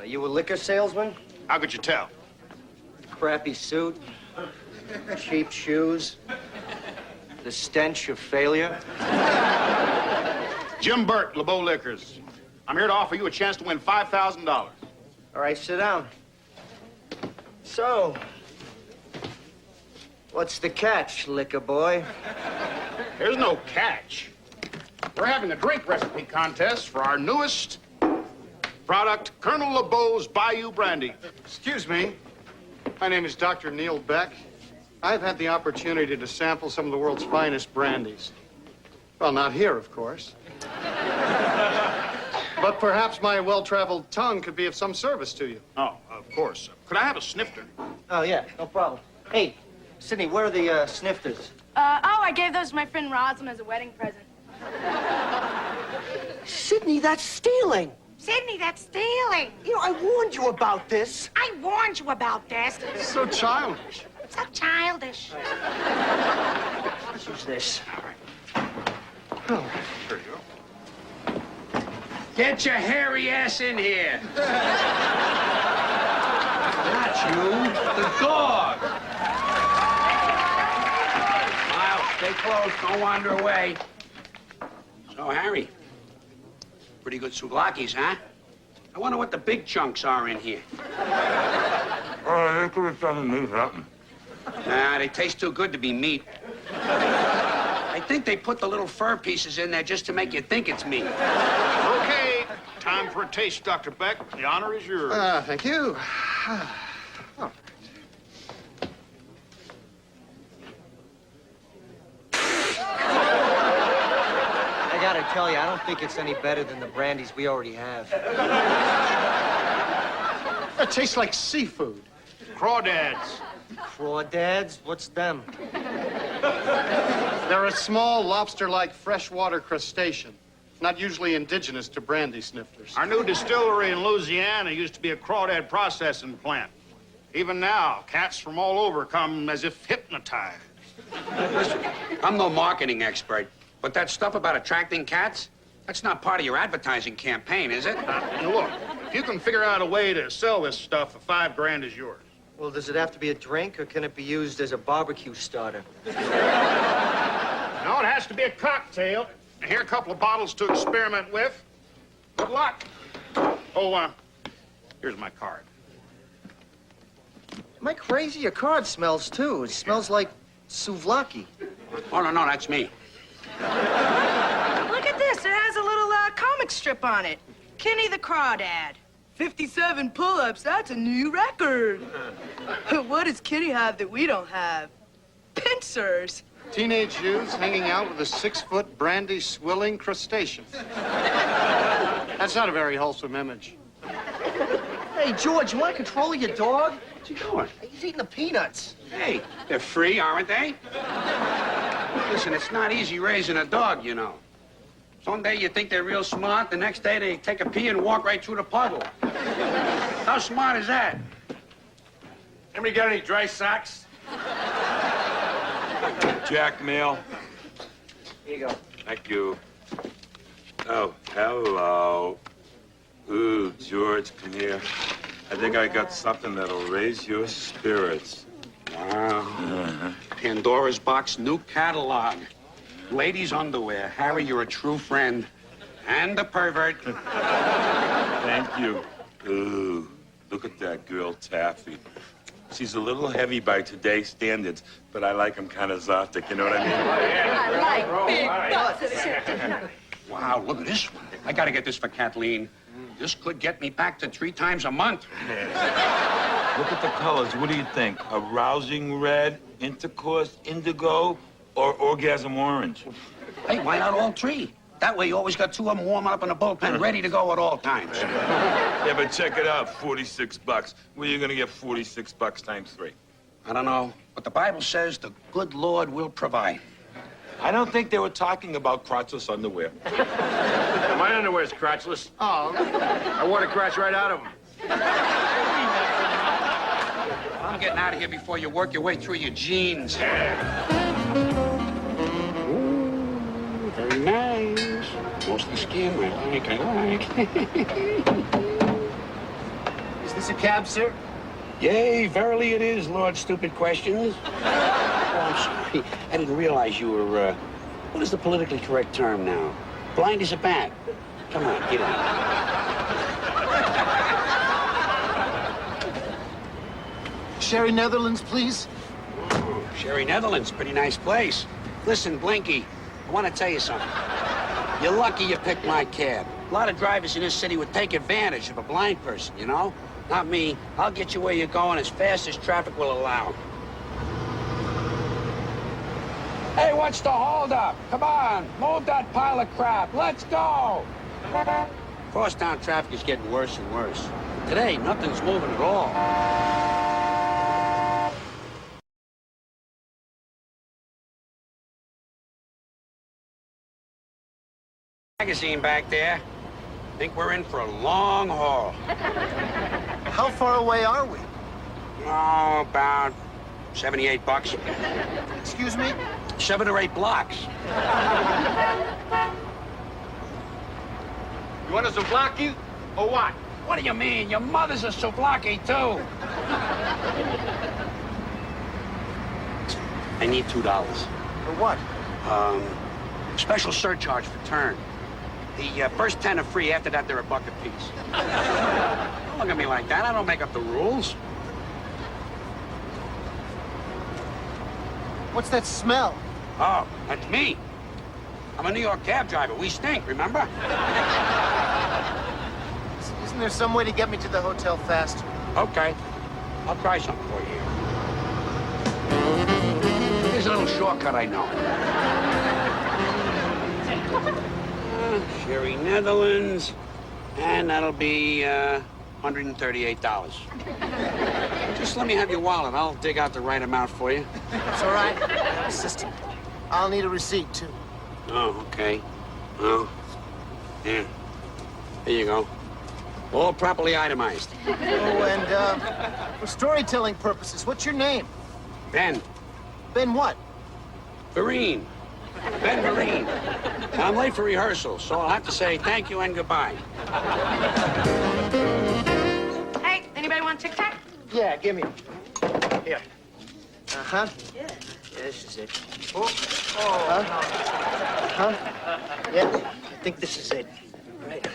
You a liquor salesman? How could you tell? Crappy suit, cheap shoes, the stench of failure. Jim Burt, LeBeau Liquors. I'm here to offer you a chance to win $5,000. All right, sit down. So, what's the catch, liquor boy? There's no catch. We're having a drink recipe contest for our newest product, Colonel LeBeau's Bayou Brandy. Excuse me. My name is Dr. Neil Beck. I've had the opportunity to sample some of the world's finest brandies. Well, not here, of course. But perhaps my well-traveled tongue could be of some service to you. Oh, of course. Could I have a snifter? Oh, yeah, no problem. Hey, Sydney, where are the snifters? I gave those to my friend Roslyn as a wedding present. Sydney, that's stealing. Sydney, that's stealing. You know, I warned you about this. I warned you about this. So childish. So childish. Let's use this. Here you go. Get your hairy ass in here. Not you, the dog. Miles, stay close. Don't wander away. So, Harry, pretty good souvlaki's, huh? I wonder what the big chunks are in here. They could have done me something. Nah, they taste too good to be meat. I think they put the little fur pieces in there just to make you think it's meat. Okay, time for a taste, Dr. Beck. The honor is yours. Thank you. Oh. I gotta tell you, I don't think it's any better than the brandies we already have. It tastes like seafood. Crawdads. Crawdads? What's them? They're a small lobster-like freshwater crustacean, not usually indigenous to brandy snifters. Our new distillery in Louisiana used to be a crawdad processing plant. Even now, cats from all over come as if hypnotized. Listen, I'm no marketing expert, but that stuff about attracting cats, that's not part of your advertising campaign, is it? Look, if you can figure out a way to sell this stuff for $5 grand is yours. Well, does it have to be a drink, or can it be used as a barbecue starter? No, it has to be a cocktail. And here are a couple of bottles to experiment with. Good luck. Oh, here's my card. Am I crazy? Your card smells, too. It smells like souvlaki. Oh, no, that's me. Look at this. It has a little comic strip on it. Kenny the Crawdad. 57 pull-ups. That's a new record. What does Kenny have that we don't have? Pincers. Teenage youths hanging out with a 6-foot brandy swilling crustacean. That's not a very wholesome image. Hey, George, you want control of your dog? What's he doing? He's eating the peanuts. Hey, they're free, aren't they? Listen, it's not easy raising a dog, you know. Some day you think they're real smart, the next day they take a pee and walk right through the puddle. How smart is that? Anybody got any dry socks? Jack Mail. Here you go. Thank you. Oh, hello. Ooh, George, come here. I think I got something that'll raise your spirits. Wow. Pandora's Box new catalog. Ladies' underwear. Harry, you're a true friend. And a pervert. Thank you. Ooh, look at that girl, Taffy. She's a little heavy by today's standards, but I like them kind of exotic, you know what I mean? I like big butts. Wow, look at this one. I gotta get this for Kathleen. This could get me back to 3 times a month. Look at the colors. What do you think? A rousing red, intercourse indigo, or orgasm orange? Hey, why not all 3? That way you always got 2 of them warm up in the bullpen, ready to go at all times. Yeah, but check it out, $46. Where are you gonna get $46 times 3? I don't know, but the Bible says the good Lord will provide. I don't think they were talking about crotchless underwear. My underwear's crotchless. Oh, I wore the crotch right out of them. I'm getting out of here before you work your way through your jeans. Ooh, very nice. Mostly skin, I like. this a cab, sir? Yea, verily it is, Lord Stupid Questions. Oh, I'm sorry. I didn't realize you were, what is the politically correct term now? Blind as a bat. Come on, get in. Sherry Netherlands, please. Oh, Sherry Netherlands, pretty nice place. Listen, Blinky, I want to tell you something. You're lucky you picked my cab. A lot of drivers in this city would take advantage of a blind person, you know? Not me. I'll get you where you're going as fast as traffic will allow. Hey, what's the holdup? Come on, move that pile of crap. Let's go. Crosstown traffic is getting worse and worse. Today, nothing's moving at all. Magazine back there. Think we're in for a long haul. How far away are we? Oh, about 78 bucks. Excuse me? 7 or 8 blocks. You want a souvlaki or what? What do you mean? Your mother's a souvlaki, too. I need $2. For what? Special surcharge for turn. The first 10 are free. After that, they're $1 a piece. Don't look at me like that. I don't make up the rules. What's that smell? Oh, that's me. I'm a New York cab driver. We stink, remember? Isn't there some way to get me to the hotel faster? Okay. I'll try something for you. Here's a little shortcut I know. Sherry Netherlands, and that'll be $138. Just let me have your wallet. I'll dig out the right amount for you. It's all right. Assistant. I'll need a receipt, too. Oh, okay. Well, yeah. Here you go. All properly itemized. Oh, and for storytelling purposes, what's your name? Ben. Ben what? Vereen. Ben Vereen. I'm late for rehearsal, so I'll have to say thank you and goodbye. Hey, anybody want Tic-Tac? Yeah, give me. Here. Uh-huh. Yeah, this is it. Oh. Huh? Yeah, I think this is it. Right.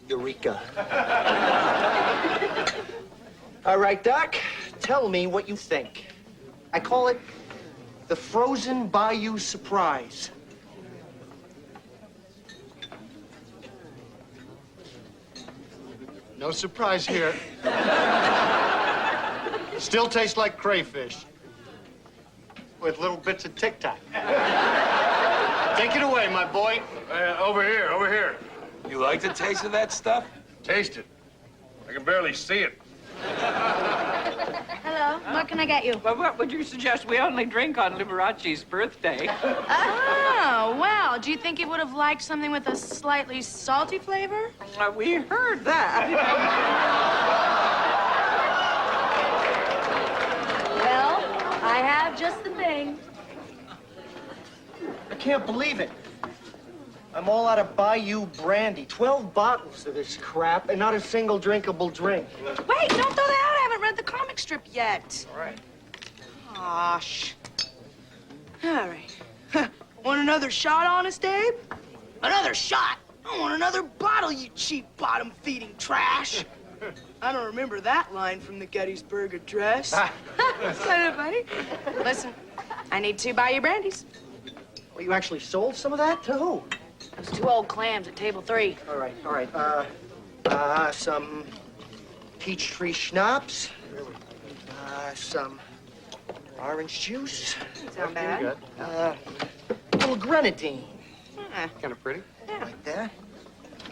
Eureka. All right, Doc, tell me what you think. I call it the frozen Bayou surprise. No surprise here. Still tastes like crayfish. With little bits of Tic Tac. Take it away, my boy. Over here, over here. You like the taste of that stuff? Taste it. I can barely see it. Hello, what can I get you? Well, what would you suggest? We only drink on Liberace's birthday. Oh, well, do you think he would have liked something with a slightly salty flavor? We heard that. Well, I have just the thing. I can't believe it. I'm all out of Bayou Brandy. 12 bottles of this crap and not a single drinkable drink. Wait, don't throw that out. I haven't read the comic strip yet. All right. Gosh. All right. Want another shot, Honest Abe? Another shot? I want another bottle, you cheap bottom-feeding trash. I don't remember that line from the Gettysburg Address. That's kind of funny. Listen, I need 2 Bayou Brandies. Well, you actually sold some of that to who? Those 2 old clams at table 3. All right, all right. Some peach-tree schnapps. Some orange juice. Sound bad? A little grenadine. Kind of pretty. Yeah. Like that.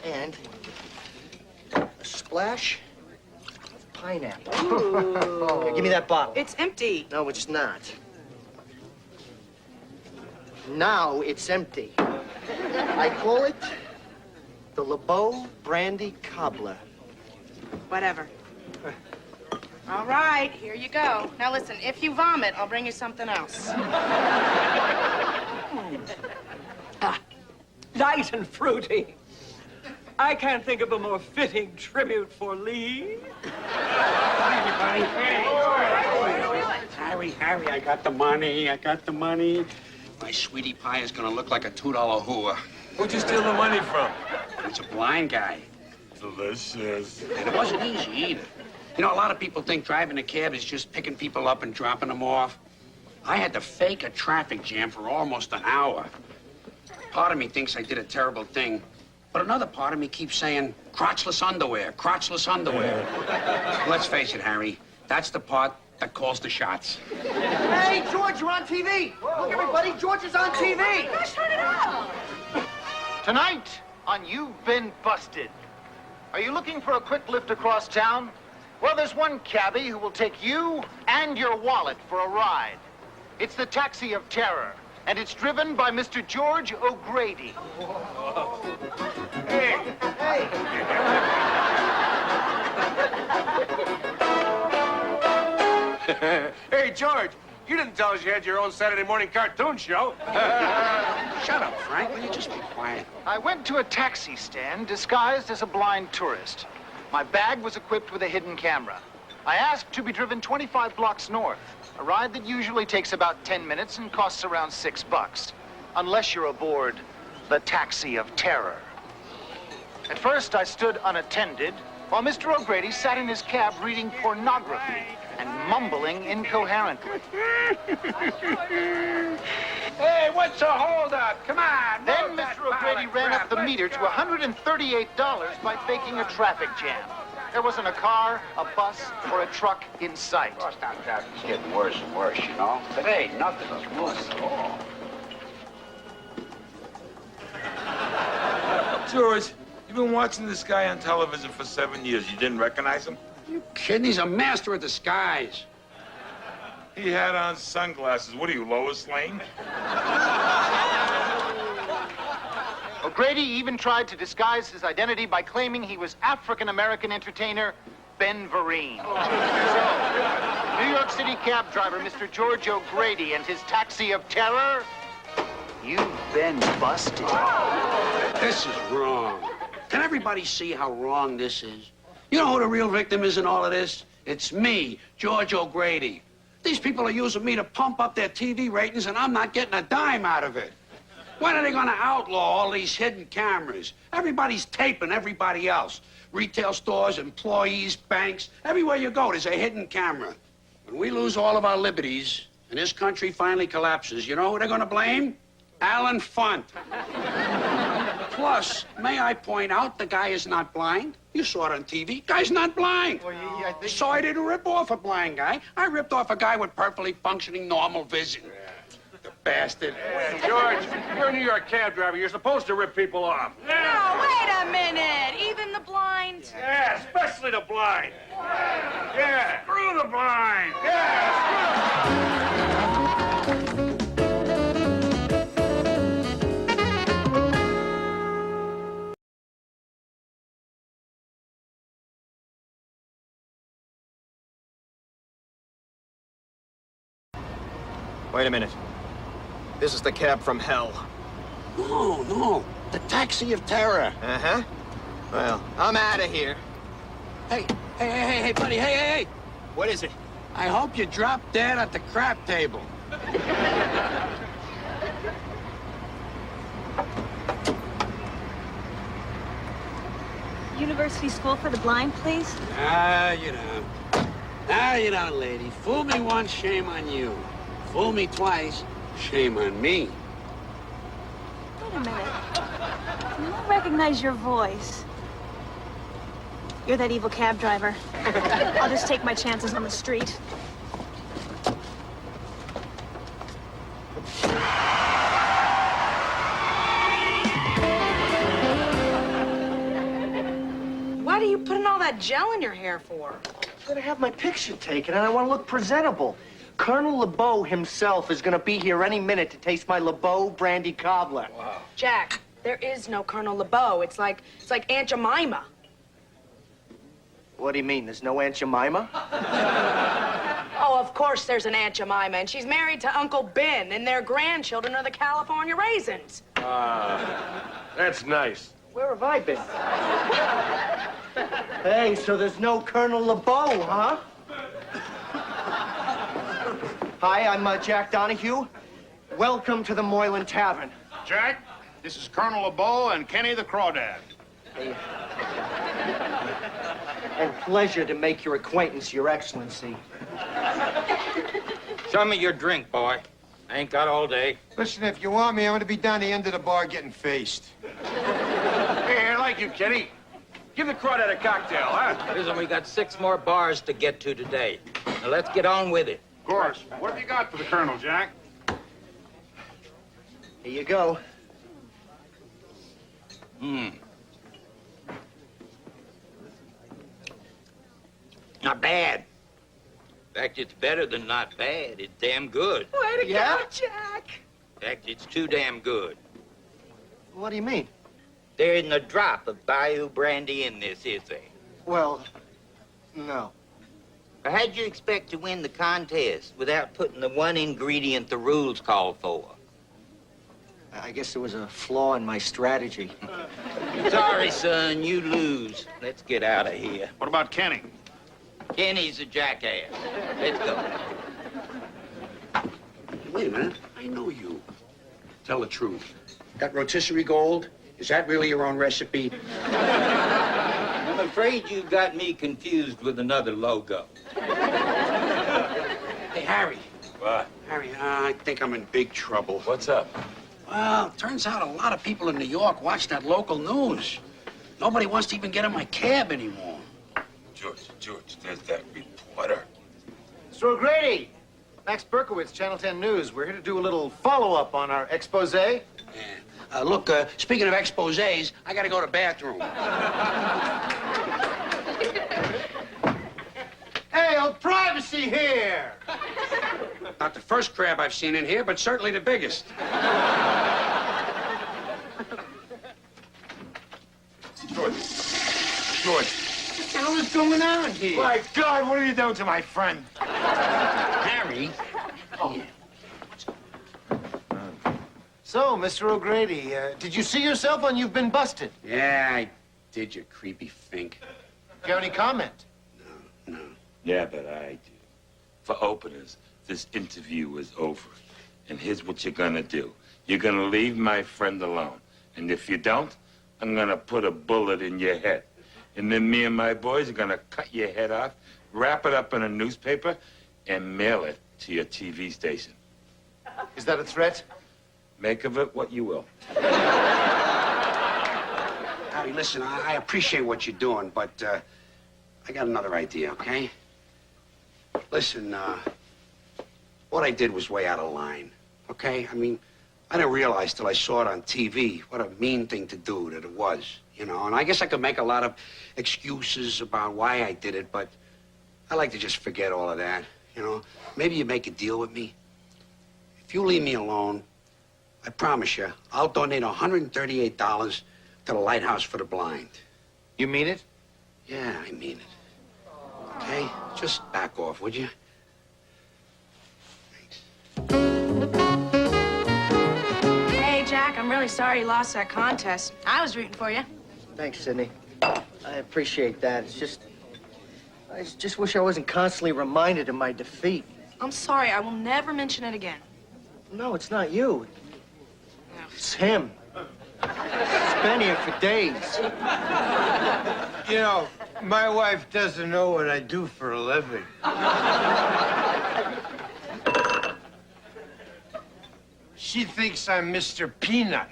And a splash of pineapple. Ooh. Here, give me that bottle. It's empty. No, it's not. Now it's empty. I call it the LeBeau Brandy Cobbler. Whatever. All right, here you go. Now listen, if you vomit, I'll bring you something else. light and fruity. I can't think of a more fitting tribute for Lee. Hi, everybody. Harry, I got the money. My sweetie pie is gonna look like a $2 hooah. Who'd you steal the money from? It's a blind guy. Delicious. And it wasn't easy either. You know, a lot of people think driving a cab is just picking people up and dropping them off. I had to fake a traffic jam for almost an hour. Part of me thinks I did a terrible thing, but another part of me keeps saying, crotchless underwear, crotchless underwear. Let's face it, Harry, that's the part that calls the shots. Hey, George, you're on TV. Look, everybody, George is on TV. Gosh, turn it up. Tonight on You've Been Busted. Are you looking for a quick lift across town? Well, there's one cabbie who will take you and your wallet for a ride. It's the Taxi of Terror, and it's driven by Mr. George O'Grady. Hey, George, you didn't tell us you had your own Saturday morning cartoon show. Shut up, Frank. Will you just be quiet? I went to a taxi stand disguised as a blind tourist. My bag was equipped with a hidden camera. I asked to be driven 25 blocks north, a ride that usually takes about 10 minutes and costs around $6, unless you're aboard the Taxi of Terror. At first, I stood unattended, while Mr. O'Grady sat in his cab reading pornography and mumbling incoherently. Hey, what's the holdup? Come on. Then Mr. O'Grady ran up the meter to $138 by faking a traffic jam. There wasn't a car, a bus, or a truck in sight. Crosstown traffic's getting worse and worse, you know. Today, nothing's moving at all. George, you've been watching this guy on television for 7 years. You didn't recognize him? You kidding? He's a master of disguise. He had on sunglasses. What are you, Lois Lane? O'Grady even tried to disguise his identity by claiming he was African-American entertainer Ben Vereen. So, New York City cab driver Mr. George O'Grady and his Taxi of Terror, you've been busted. This is wrong. Can everybody see how wrong this is? You know who the real victim is in all of this? It's me, George O'Grady. These people are using me to pump up their TV ratings, and I'm not getting a dime out of it. When are they going to outlaw all these hidden cameras? Everybody's taping everybody else. Retail stores, employees, banks, everywhere you go, there's a hidden camera. When we lose all of our liberties and this country finally collapses, you know who they're going to blame? Alan Funt. Plus, may I point out, the guy is not blind. You saw it on TV. Guy's not blind. Well, I think... So I didn't rip off a blind guy. I ripped off a guy with perfectly functioning normal vision. The bastard. George, you're a New York cab driver. You're supposed to rip people off. Oh, wait a minute. Even the blind? Yeah, especially the blind. Yeah, screw the blind. Yeah, Wait a minute. This is the cab from hell. No. The Taxi of Terror. Uh-huh. Well, I'm out of here. Hey, buddy, hey. What is it? I hope you drop dead at the crap table. University School for the Blind, please? You know, lady. Fool me once, shame on you. Fool me twice, shame on me. Wait a minute. I don't recognize your voice. You're that evil cab driver. I'll just take my chances on the street. What are you putting all that gel in your hair for? I'm gonna have my picture taken, and I want to look presentable. Colonel LeBeau himself is gonna be here any minute to taste my LeBeau Brandy Cobbler. Wow. Jack, there is no Colonel LeBeau. It's like Aunt Jemima. What do you mean? There's no Aunt Jemima? Oh, of course there's an Aunt Jemima, and she's married to Uncle Ben, and their grandchildren are the California Raisins. That's nice. Where have I been? Hey, so there's no Colonel LeBeau, huh? Hi, I'm Jack Donahue. Welcome to the Moylan Tavern. Jack, this is Colonel LeBeau and Kenny the Crawdad. A pleasure to make your acquaintance, Your Excellency. Show me your drink, boy. I ain't got all day. Listen, if you want me, I'm gonna be down the end of the bar getting faced. Hey, I like you, Kenny. Give the crawdad a cocktail, huh? Listen, we got 6 more bars to get to today. Now let's get on with it. Of course. What have you got for the Colonel, Jack? Here you go. Not bad. In fact, it's better than not bad. It's damn good. Way to go, Jack. In fact, it's too damn good. What do you mean? There isn't a drop of Bayou brandy in this, is there? Well, no. Or how'd you expect to win the contest without putting the one ingredient the rules call for? I guess there was a flaw in my strategy. Sorry, son, you lose. Let's get out of here. What about Kenny? Kenny's a jackass. Let's go. Wait a minute. I know you. Tell the truth. That rotisserie gold, is that really your own recipe? I'm afraid you got me confused with another logo. Hey, Harry. What? Harry, I think I'm in big trouble. What's up? Well, turns out a lot of people in New York watch that local news. Nobody wants to even get in my cab anymore. George, there's that reporter. Mr. O'Grady, Max Berkowitz, Channel 10 News. We're here to do a little follow-up on our expose. Yeah. Look, speaking of exposés, I gotta go to the bathroom. Hey, old privacy here! Not the first crab I've seen in here, but certainly the biggest. George. What the hell is going on here? My God, what have you done to my friend? Harry? Oh. So, Mr. O'Grady, did you see yourself on You've Been Busted? Yeah, I did, you creepy fink. Do you have any comment? No. Yeah, but I do. For openers, this interview is over. And here's what you're gonna do. You're gonna leave my friend alone. And if you don't, I'm gonna put a bullet in your head. And then me and my boys are gonna cut your head off, wrap it up in a newspaper, and mail it to your TV station. Is that a threat? Make of it what you will. Harry, listen, I appreciate what you're doing, but I got another idea, okay? Listen, what I did was way out of line, okay? I mean, I didn't realize till I saw it on TV what a mean thing to do that it was, you know? And I guess I could make a lot of excuses about why I did it, but I like to just forget all of that, you know? Maybe you make a deal with me. If you leave me alone, I promise you, I'll donate $138 to the Lighthouse for the Blind. You mean it? Yeah, I mean it. Okay? Just back off, would you? Hey, Jack, I'm really sorry you lost that contest. I was rooting for you. Thanks, Sydney. I appreciate that. I just wish I wasn't constantly reminded of my defeat. I'm sorry. I will never mention it again. No, it's not you. It's him. It's been here for days. You know, my wife doesn't know what I do for a living. She thinks I'm Mr. Peanut.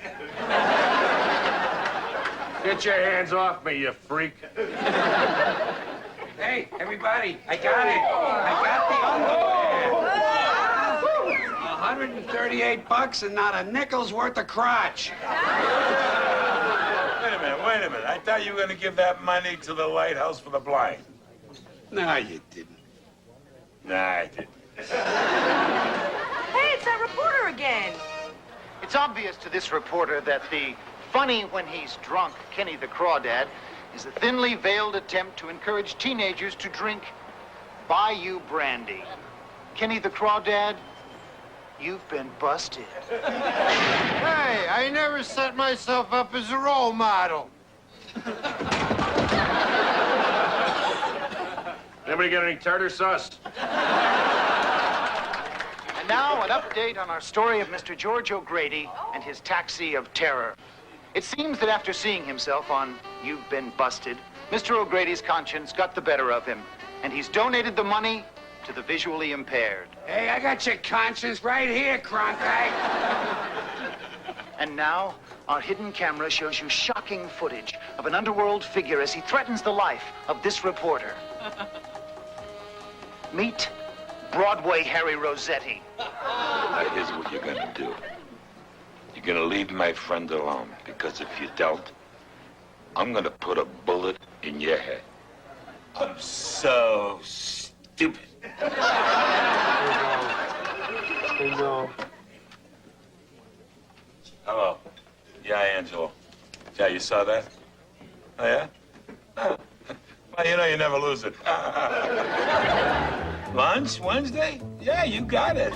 Get your hands off me, you freak. Hey, everybody, I got it. I got the underwear. 138 bucks and not a nickel's worth of crotch. Wait a minute. I thought you were gonna give that money to the Lighthouse for the Blind. No, you didn't. Nah, I didn't. Hey, it's that reporter again. It's obvious to this reporter that the funny when he's drunk Kenny the Crawdad is a thinly veiled attempt to encourage teenagers to drink Bayou brandy. Kenny the Crawdad, You've been busted. Hey, I never set myself up as a role model. Anybody got any tartar sauce? And now, an update on our story of Mr. George O'Grady and his taxi of terror. It seems that after seeing himself on You've Been Busted, Mr. O'Grady's conscience got the better of him, and he's donated the money to the visually impaired. Hey, I got your conscience right here, Cronkite. And now, our hidden camera shows you shocking footage of an underworld figure as he threatens the life of this reporter. Meet Broadway Harry Rossetti. Now, here's what you're gonna do. You're gonna leave my friend alone, because if you don't, I'm gonna put a bullet in your head. I'm so stupid. I know. Hello. Yeah, Angelo. Yeah, you saw that? Oh, yeah? Oh. Well, you know you never lose it. Lunch Wednesday? Yeah, you got it.